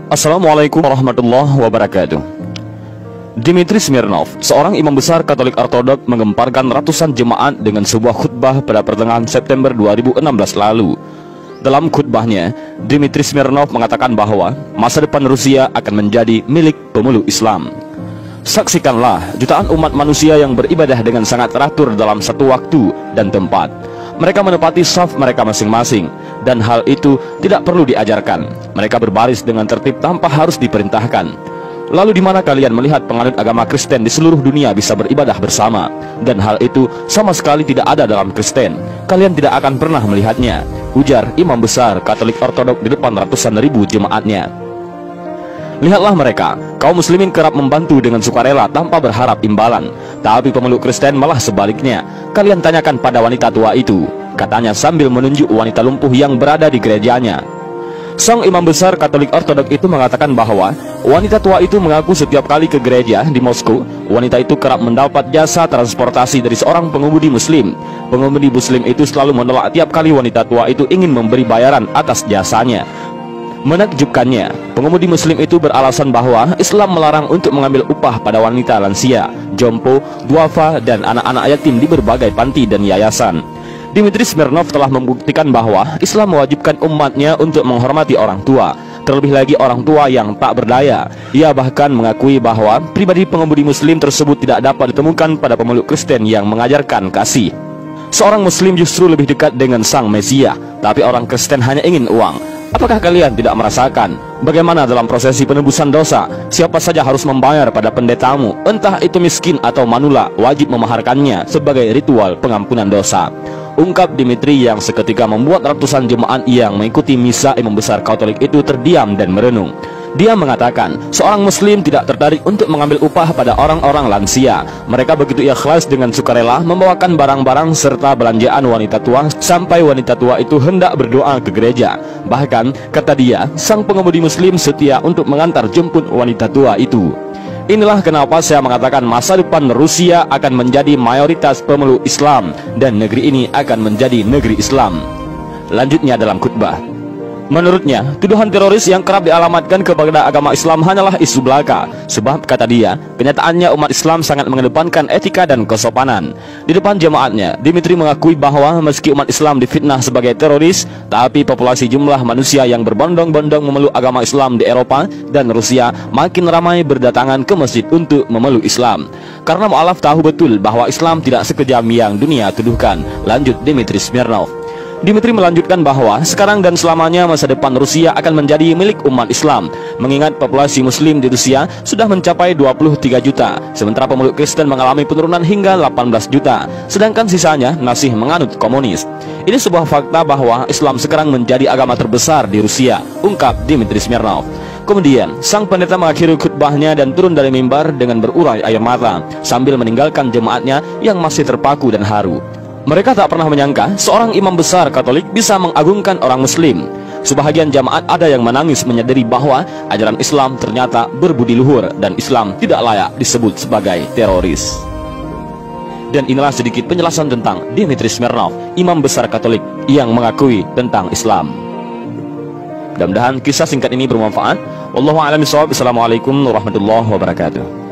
Assalamualaikum warahmatullahi wabarakatuh. Dmitri Smirnov, seorang imam besar Katolik Ortodok, menggemparkan ratusan jemaat dengan sebuah khutbah pada pertengahan September 2016 lalu. Dalam khutbahnya, Dmitri Smirnov mengatakan bahwa masa depan Rusia akan menjadi milik pemeluk Islam. Saksikanlah jutaan umat manusia yang beribadah dengan sangat teratur dalam satu waktu dan tempat. Mereka menepati saf mereka masing-masing, dan hal itu tidak perlu diajarkan. Mereka berbaris dengan tertib tanpa harus diperintahkan. Lalu di mana kalian melihat penganut agama Kristen di seluruh dunia bisa beribadah bersama? Dan hal itu sama sekali tidak ada dalam Kristen. Kalian tidak akan pernah melihatnya, ujar imam besar Katolik Ortodok di depan ratusan ribu jemaatnya. Lihatlah mereka, kaum muslimin kerap membantu dengan sukarela tanpa berharap imbalan. Tapi pemeluk Kristen malah sebaliknya. Kalian tanyakan pada wanita tua itu, katanya sambil menunjuk wanita lumpuh yang berada di gerejanya. Sang imam besar Katolik Ortodok itu mengatakan bahwa wanita tua itu mengaku setiap kali ke gereja di Moskow, wanita itu kerap mendapat jasa transportasi dari seorang pengemudi muslim. Pengemudi muslim itu selalu menolak tiap kali wanita tua itu ingin memberi bayaran atas jasanya. Menakjubkannya, pengemudi muslim itu beralasan bahwa Islam melarang untuk mengambil upah pada wanita lansia, jompo, duafa, dan anak-anak yatim di berbagai panti dan yayasan. Dmitri Smirnov telah membuktikan bahwa Islam mewajibkan umatnya untuk menghormati orang tua, terlebih lagi orang tua yang tak berdaya. Ia bahkan mengakui bahwa pribadi pengemudi muslim tersebut tidak dapat ditemukan pada pemeluk Kristen yang mengajarkan kasih. Seorang muslim justru lebih dekat dengan sang Mesias, tapi orang Kristen hanya ingin uang. Apakah kalian tidak merasakan bagaimana dalam prosesi penebusan dosa, siapa saja harus membayar pada pendetamu, entah itu miskin atau manula, wajib memaharkannya sebagai ritual pengampunan dosa, ungkap Dmitri yang seketika membuat ratusan jemaat yang mengikuti misa imam besar Katolik itu terdiam dan merenung. Dia mengatakan, seorang muslim tidak tertarik untuk mengambil upah pada orang-orang lansia. Mereka begitu ikhlas dengan sukarela membawakan barang-barang serta belanjaan wanita tua sampai wanita tua itu hendak berdoa ke gereja. Bahkan, kata dia, sang pengemudi muslim setia untuk mengantar jemput wanita tua itu. Inilah kenapa saya mengatakan masa depan Rusia akan menjadi mayoritas pemeluk Islam dan negeri ini akan menjadi negeri Islam. Lanjutnya dalam khutbah, menurutnya, tuduhan teroris yang kerap dialamatkan kepada agama Islam hanyalah isu belaka. Sebab, kata dia, kenyataannya umat Islam sangat mengedepankan etika dan kesopanan. Di depan jemaatnya, Dmitri mengakui bahwa meski umat Islam difitnah sebagai teroris, tapi populasi jumlah manusia yang berbondong-bondong memeluk agama Islam di Eropa dan Rusia makin ramai berdatangan ke masjid untuk memeluk Islam. Karena mu'alaf tahu betul bahwa Islam tidak sekejam yang dunia tuduhkan, lanjut Dmitri Smirnov. Dmitri melanjutkan bahwa sekarang dan selamanya masa depan Rusia akan menjadi milik umat Islam, mengingat populasi muslim di Rusia sudah mencapai 23 juta, sementara pemeluk Kristen mengalami penurunan hingga 18 juta, sedangkan sisanya masih menganut komunis. Ini sebuah fakta bahwa Islam sekarang menjadi agama terbesar di Rusia, ungkap Dmitri Smirnov. Kemudian, sang pendeta mengakhiri khutbahnya dan turun dari mimbar dengan berurai air mata, sambil meninggalkan jemaatnya yang masih terpaku dan haru. Mereka tak pernah menyangka seorang imam besar Katolik bisa mengagungkan orang muslim. Sebahagian jamaat ada yang menangis menyadari bahwa ajaran Islam ternyata berbudi luhur dan Islam tidak layak disebut sebagai teroris. Dan inilah sedikit penjelasan tentang Dmitri Smirnov, imam besar Katolik yang mengakui tentang Islam. Mudah-mudahan kisah singkat ini bermanfaat. Wallahu a'lam bishawab. Assalamualaikum warahmatullahi wabarakatuh.